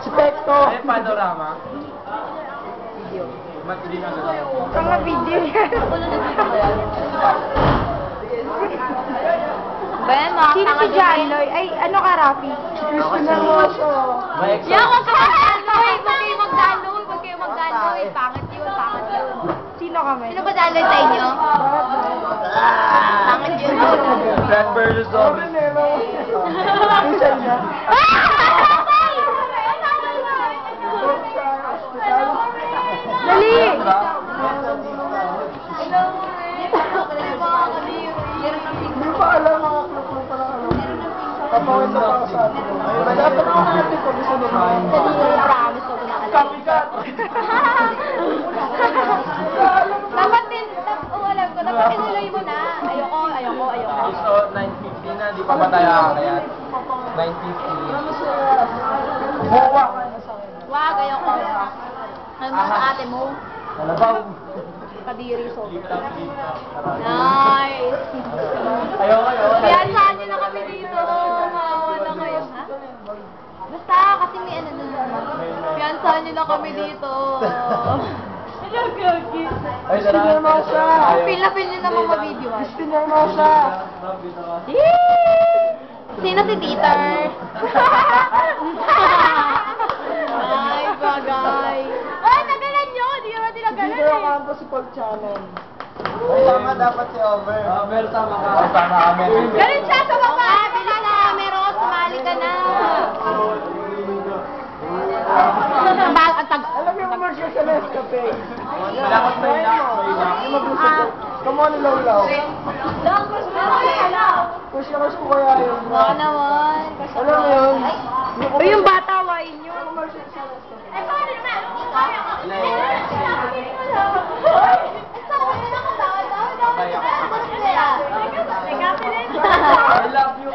Spekto. Ay, panorama. Ba't hindi na Mga video yan. Ben, mga Sino si John Lloyd? Ay, ano ka, Rafi? Christina Rosso. may exo. Yan, huwag kayo magdaloy. Huwag kayo magdaloy. Pangit yun, pangit yun. Sino kami? Sino ba daloy sa inyo? Pangit yun. Fred versus Zombie. Isa niya. Dali! Hindi pa alam mga klub pa lang alam. Kapawin sa para sa atin. Dapat ako natin kung gusto naman. Promise ko na alam. Kapigat! Dapat din, alam ko, dapat tinuloy mo na. Ayoko. So, 950 na, di pa ba tayo kaya 950. Buwa! Wag, ayoko. Ano mo sa ate mo? Nalabaw. Kadiri, so. Nice. Ayoko. Piyansahan niyo na kami dito. Maawa na kayo. Ha? Basta, kasi may ano nun. Piyansahan niyo na kami dito. Ay, Christina Rosso! Feel na feel niyo na mga video. Christina Rosso! Sino si Peter? Ay, bagay. Ay, nagalan nyo! Hindi naman tinagalan Hindi ko eh. kanto si Paul Channel. Tama dapat si Over. Over, tama ka. Tama kami. Ganun siya sa baba! Bilis na, Meron, sumali ka na. Ang tag... Alam mo yung commercial sa Nescafe? Malakot na yun. Yung mag-usap. Come on, ilaw-law. Push na ko kaya yun. Oo naman. Alam mo yun? O yung bata, wain nyo. Commercial sa Nescafe. Ay, paano naman? I love you.